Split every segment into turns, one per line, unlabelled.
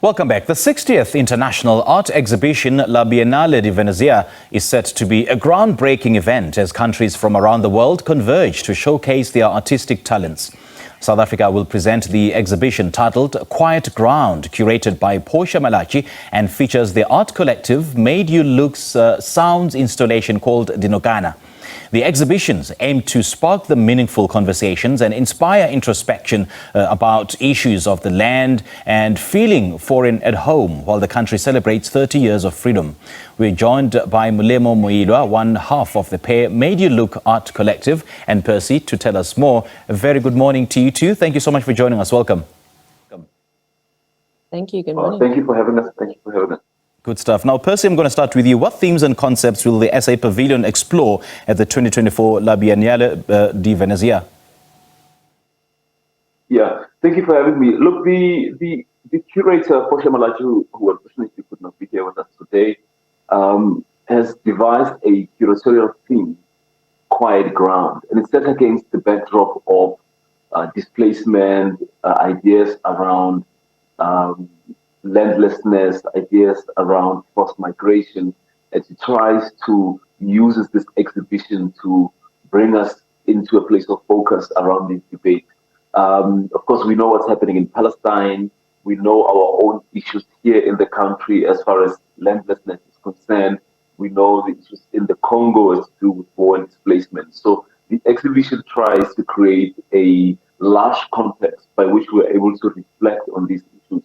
Welcome back. The 60th International Art Exhibition La Biennale di Venezia is set to be a groundbreaking event as countries from around the world converge to showcase their artistic talents. South Africa will present the exhibition titled Quiet Ground, curated by Portia Malatjie, and features the art collective Made You Look's sounds installation called Dinokana. The exhibitions aim to spark the meaningful conversations and inspire introspection about issues of the land and feeling foreign at home while the country celebrates 30 years of freedom. We're joined by Molemo Moiloa, one half of the pair Made You Look Art Collective, and Percy to tell us more. A very good morning to you two. Thank you so much for joining us. Welcome.
Thank you. Good morning.
Thank you for having us. Thank you for having us.
Good stuff. Now, Percy, I'm going to start with you. What themes and concepts will the SA Pavilion explore at the 2024 La Biennale di Venezia?
Yeah, thank you for having me. Look, the curator, Portia Malatjie, who unfortunately could not be here with us today, has devised a curatorial theme, Quiet Ground, and it's set against the backdrop of displacement, ideas around landlessness, ideas around forced migration, as it tries to use this exhibition to bring us into a place of focus around this debate. Of course, we know what's happening in Palestine. We know our own issues here in the country as far as landlessness is concerned. We know the issues in the Congo as to do with war and displacement. So the exhibition tries to create a large context by which we're able to reflect on these issues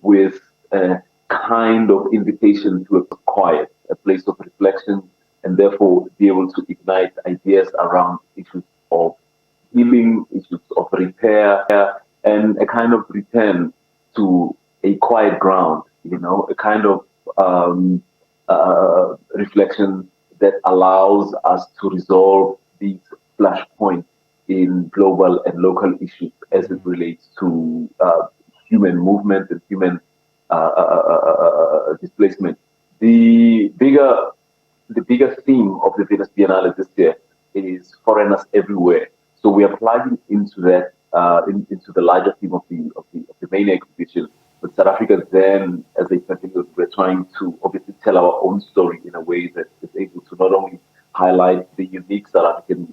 with a kind of invitation to a quiet, a place of reflection, and therefore be able to ignite ideas around issues of healing, issues of repair, and a kind of return to a quiet ground, a kind of reflection that allows us to resolve these flashpoints in global and local issues as it relates to human movement and human displacement. The bigger theme of the Venus Biennale this year is foreigners everywhere. So we are plugging into that, into the larger theme of the main exhibition. But South Africa then, as a particular, we're trying to obviously tell our own story in a way that is able to not only highlight the unique South African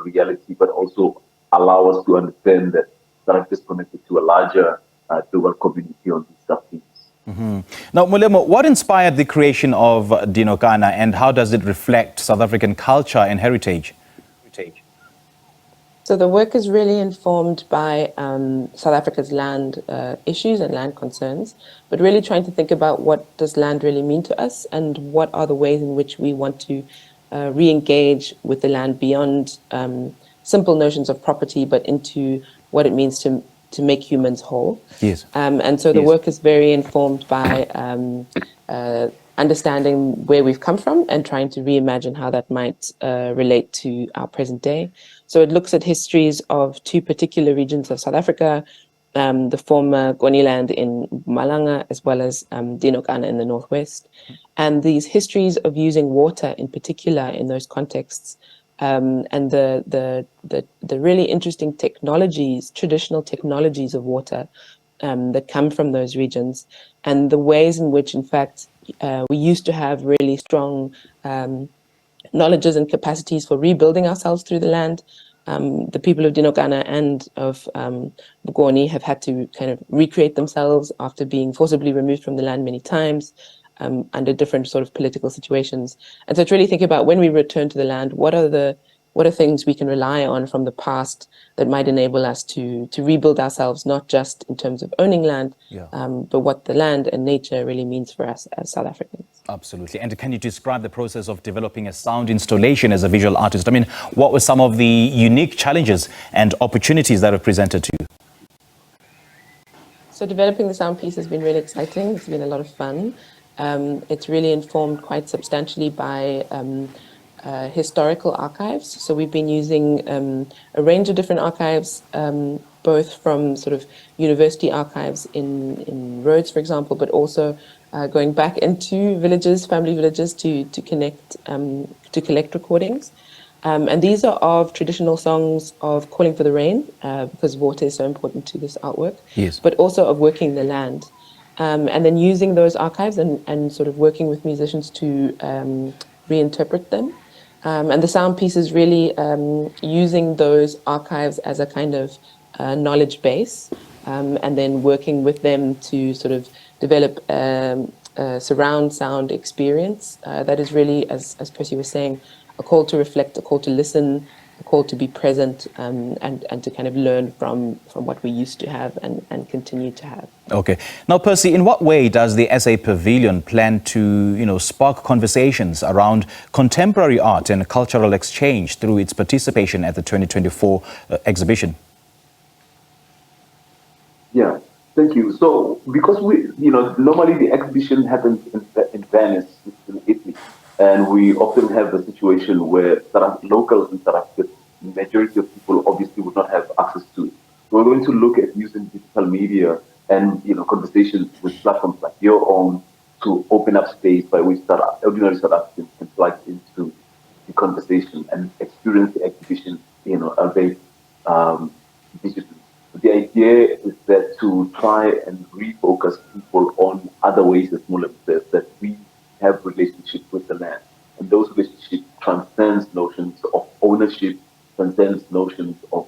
reality, but also allow us to understand that South Africa is connected to a larger global community on these sub-themes.
Now, Molemo, what inspired the creation of Dinokana, and how does it reflect South African culture and heritage?
So the work is really informed by South Africa's land issues and land concerns, but really trying to think about what does land really mean to us and what are the ways in which we want to re-engage with the land beyond simple notions of property, but into what it means to make humans whole.
Yes.
And so the work is very informed by understanding where we've come from and trying to reimagine how that might relate to our present day. So it looks at histories of two particular regions of South Africa, the former Goni land in Mpumalanga, as well as Dinokana in the northwest. And these histories of using water in particular in those contexts, and the really interesting technologies, traditional technologies of water that come from those regions, and the ways in which, in fact, we used to have really strong knowledges and capacities for rebuilding ourselves through the land. The people of Dinokana and of Bugoni have had to kind of recreate themselves after being forcibly removed from the land many times, under different sort of political situations. And so it's really thinking about when we return to the land, what are things we can rely on from the past that might enable us to rebuild ourselves, not just in terms of owning land, but what the land and nature really means for us as South Africans.
Absolutely. And can you describe the process of developing a sound installation as a visual artist? I mean, what were some of the unique challenges and opportunities that are presented to you?
So developing the sound piece has been really exciting. It's been a lot of fun. It's really informed quite substantially by historical archives. So we've been using a range of different archives, both from sort of university archives in Rhodes, for example, but also going back into villages, family villages, to collect recordings. And these are of traditional songs of calling for the rain, because water is so important to this artwork,
yes,
but also of working the land. and then using those archives and sort of working with musicians to reinterpret them. And the sound piece is really using those archives as a kind of knowledge base, and then working with them to sort of develop a surround sound experience that is really, as Percy was saying, a call to reflect, a call to listen, a call to be present, and to kind of learn from what we used to have and continue to have.
Okay. Now, Percy, in what way does the SA Pavilion plan to, spark conversations around contemporary art and cultural exchange through its participation at the 2024 exhibition?
Yeah, thank you. So, because normally the exhibition happens in Venice, in Italy, and we often have a situation where locals in South Africa, the majority of people obviously would not have access to it. So we're going to look at using digital media and conversations with platforms like your own to open up space by which ordinary South Africans can plug into the conversation and experience the exhibition, albeit digitally. The idea is that to try and refocus people on other ways, as Mulem says, that we have relationships with the land. And those relationships transcends notions of ownership, transcends notions of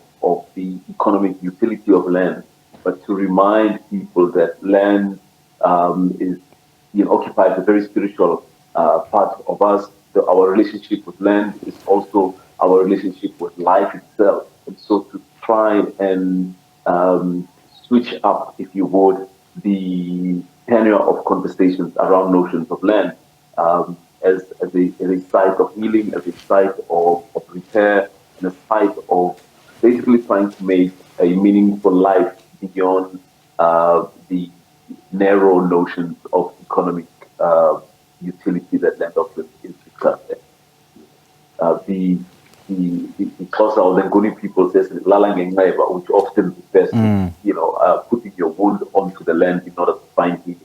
the economic utility of land, but to remind people that land is occupies a very spiritual part of us. Our relationship with land is also our relationship with life itself. And so to try and switch up, if you would, the tenure of conversations around notions of land as a site of healing, as a site of repair, and a site of basically trying to make a meaningful life beyond the narrow notions of economic utility that land often is discussed. The Xhosa or the Nguni people says "lala ngenxeba," which often refers to putting your wound onto the land in order to find healing.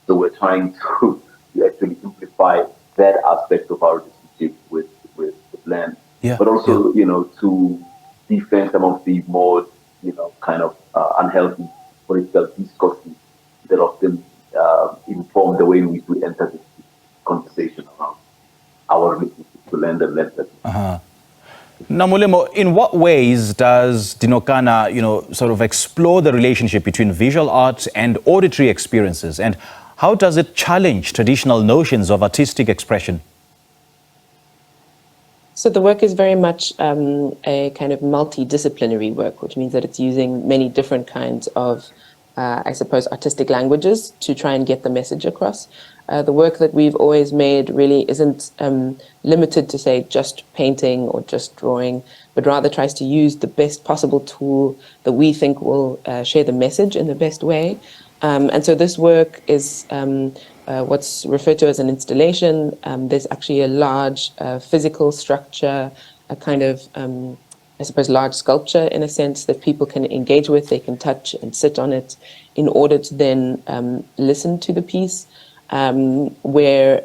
So we're trying to actually simplify that aspect of our relationship with land, but also to defend some of the more kind of unhealthy political discourses that often inform the way in which we enter this conversation around our relationship to land and land.
Now, Molemo, in what ways does Dinokana, sort of explore the relationship between visual art and auditory experiences, and how does it challenge traditional notions of artistic expression?
So the work is very much a kind of multidisciplinary work, which means that it's using many different kinds of, artistic languages to try and get the message across. The work that we've always made really isn't limited to, say, just painting or just drawing, but rather tries to use the best possible tool that we think will share the message in the best way. And so this work is what's referred to as an installation. There's actually a large physical structure, a kind of, large sculpture in a sense that people can engage with, they can touch and sit on it in order to then listen to the piece, where,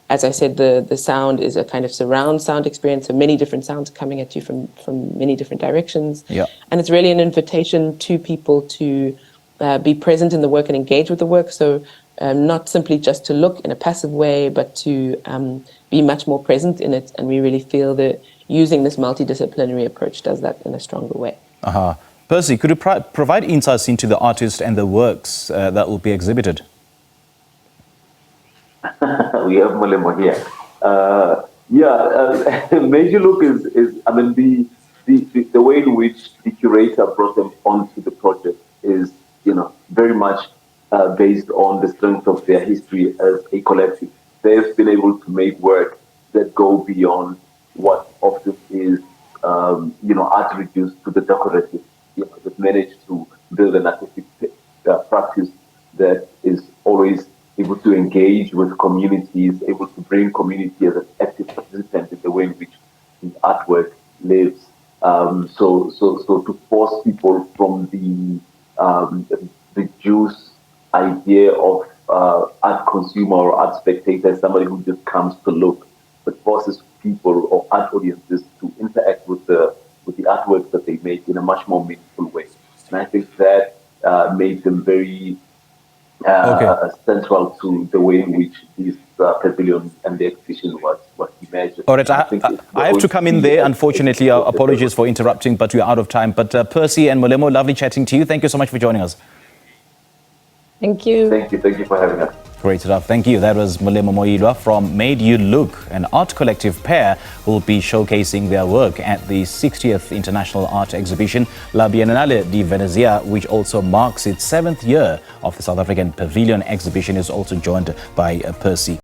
as I said, the sound is a kind of surround sound experience, so many different sounds coming at you from many different directions.
Yeah.
And it's really an invitation to people to be present in the work and engage with the work. So not simply just to look in a passive way, but to be much more present in it. And we really feel that using this multidisciplinary approach does that in a stronger way.
Percy, could you provide insights into the artist and the works that will be exhibited?
We have Molemo here. Major Look is the way in which the curator brought them onto the project is very much based on the strength of their history as a collective. They've been able to make work that go beyond what often is art reduced to the decorative. They've managed to build an artistic practice that is always able to engage with communities, able to bring community as an active participant in the way in which the artwork lives. So to force people from the reduced idea of art consumer or art spectator, somebody who just comes to look, but forces people or art audiences to interact with the artwork that they make in a much more meaningful way. And I think that made them very central to the way in which this pavilion and the exhibition was imagined.
All right, I have to come in there, unfortunately. Apologies for interrupting, but we're out of time. But Percy and Molemo, lovely chatting to you. Thank you so much for joining us.
Thank you.
Thank you for having us.
Great stuff. Thank you. That was Molemo Moiloa from Made You Look, an art collective pair who will be showcasing their work at the 60th International Art Exhibition La Biennale di Venezia, which also marks its 7th year of the South African Pavilion exhibition, is also joined by Percy.